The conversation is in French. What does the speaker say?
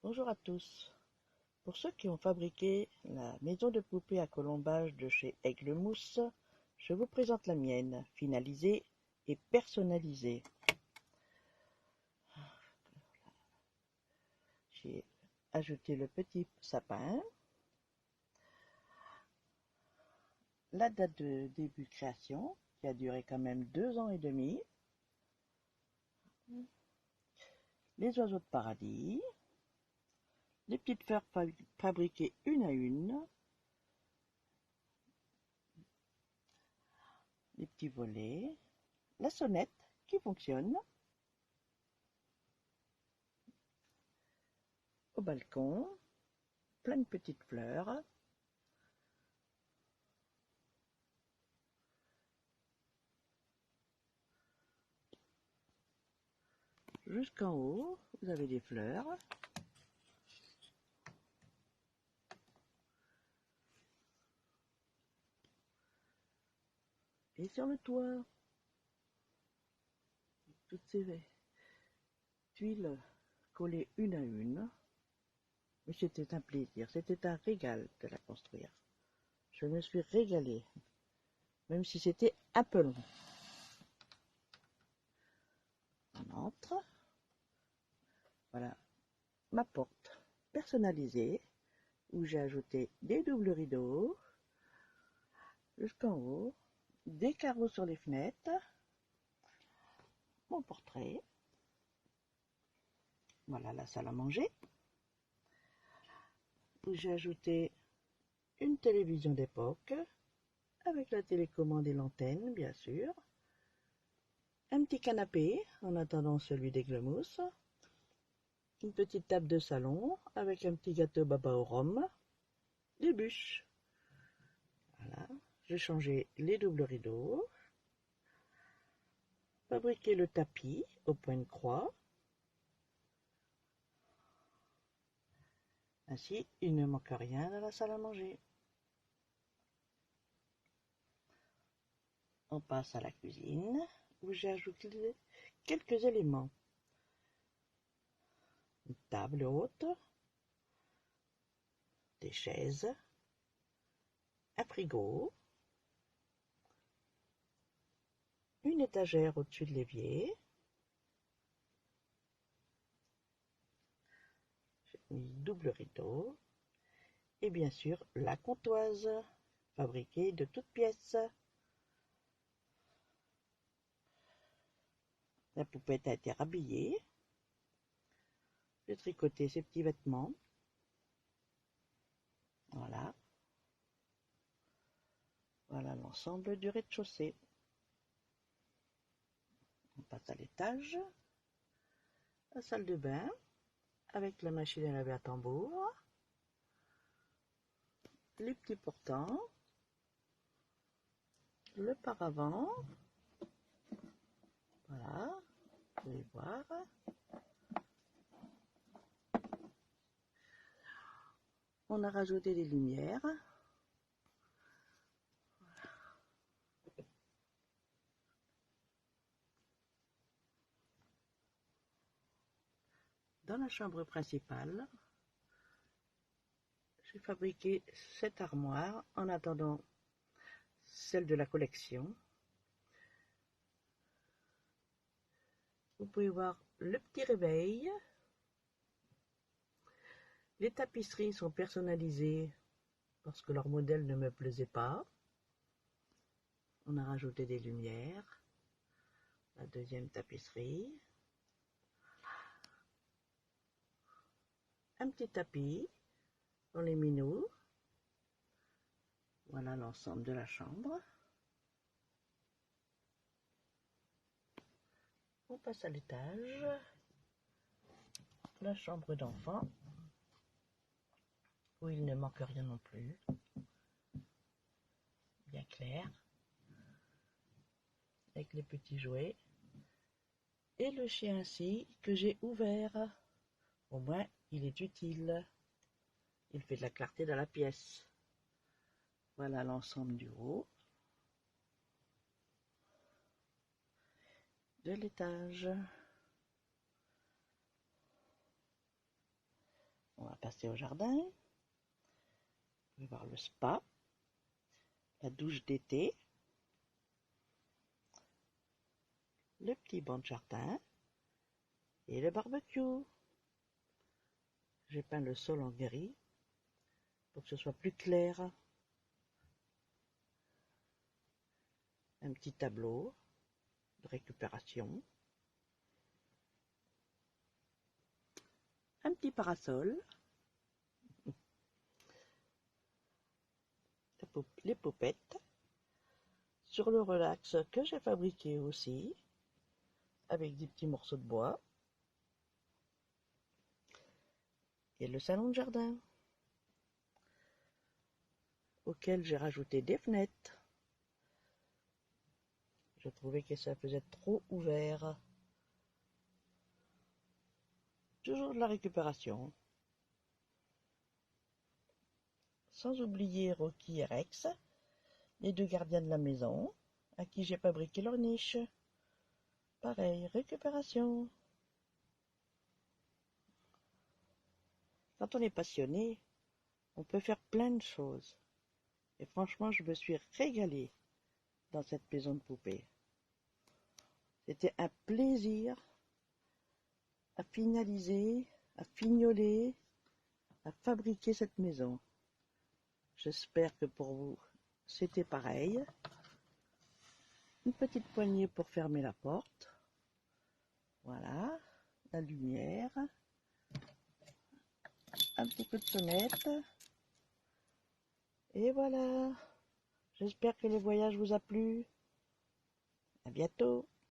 Bonjour à tous. Pour ceux qui ont fabriqué la maison de poupée à colombage de chez Aiglemousse, je vous présente la mienne, finalisée et personnalisée. J'ai ajouté le petit sapin, la date de début de création, qui a duré quand même 2 ans et demi, les oiseaux de paradis, les petites fleurs fabriquées une à une, les petits volets, la sonnette qui fonctionne, au balcon, plein de petites fleurs, jusqu'en haut, vous avez des fleurs. Et sur le toit, toutes ces tuiles collées une à une. Mais c'était un plaisir, c'était un régal de la construire. Je me suis régalée, même si c'était un peu long. On entre. Voilà ma porte personnalisée où j'ai ajouté des doubles rideaux jusqu'en haut, des carreaux sur les fenêtres, mon portrait. Voilà la salle à manger où j'ai ajouté une télévision d'époque avec la télécommande et l'antenne, bien sûr. Un petit canapé en attendant celui d'Aiglemousse. Une petite table de salon avec un petit gâteau baba au rhum. Des bûches. Voilà. J'ai changé les doubles rideaux. Fabriqué le tapis au point de croix. Ainsi, il ne manque rien dans la salle à manger. On passe à la cuisine où j'ai ajouté quelques éléments. Une table haute, des chaises, un frigo, une étagère au-dessus de l'évier. J'ai mis double rideau et bien sûr la comptoise fabriquée de toutes pièces. La poupette a été rhabillée. J'ai tricoté ses petits vêtements. Voilà. Voilà l'ensemble du rez-de-chaussée. On passe à l'étage. La salle de bain avec la machine à laver à tambour. Les petits portants. Le paravent. Voilà. Vous pouvez voir. On a rajouté des lumières. Dans la chambre principale, j'ai fabriqué cette armoire en attendant celle de la collection. Vous pouvez voir le petit réveil. Les tapisseries sont personnalisées parce que leur modèle ne me plaisait pas. On a rajouté des lumières. La deuxième tapisserie. Un petit tapis dans les minous. Voilà l'ensemble de la chambre. On passe à l'étage. La chambre d'enfant, où il ne manque rien non plus. Bien clair. Avec les petits jouets. Et le chien ainsi que j'ai ouvert. Au moins, il est utile. Il fait de la clarté dans la pièce. Voilà l'ensemble du haut de l'étage. passer au jardin. Vous pouvez voir le spa, la douche d'été, le petit banc de jardin et le barbecue. J'ai peint le sol en gris pour que ce soit plus clair. Un petit tableau de récupération. Un petit parasol. Les popettes. Sur le relax que j'ai fabriqué aussi, avec des petits morceaux de bois. Et le salon de jardin, auquel j'ai rajouté des fenêtres. Je trouvais que ça faisait trop ouvert. Toujours de la récupération. Sans oublier Rocky et Rex, les deux gardiens de la maison, à qui j'ai fabriqué leur niche. Pareil, récupération. Quand on est passionné, on peut faire plein de choses. Et franchement, je me suis régalée dans cette maison de poupée. C'était un plaisir à finaliser, à fignoler, à fabriquer cette maison. J'espère que pour vous, c'était pareil. Une petite poignée pour fermer la porte. Voilà, la lumière. Un petit peu de sonnette. Et voilà. J'espère que le voyage vous a plu. À bientôt.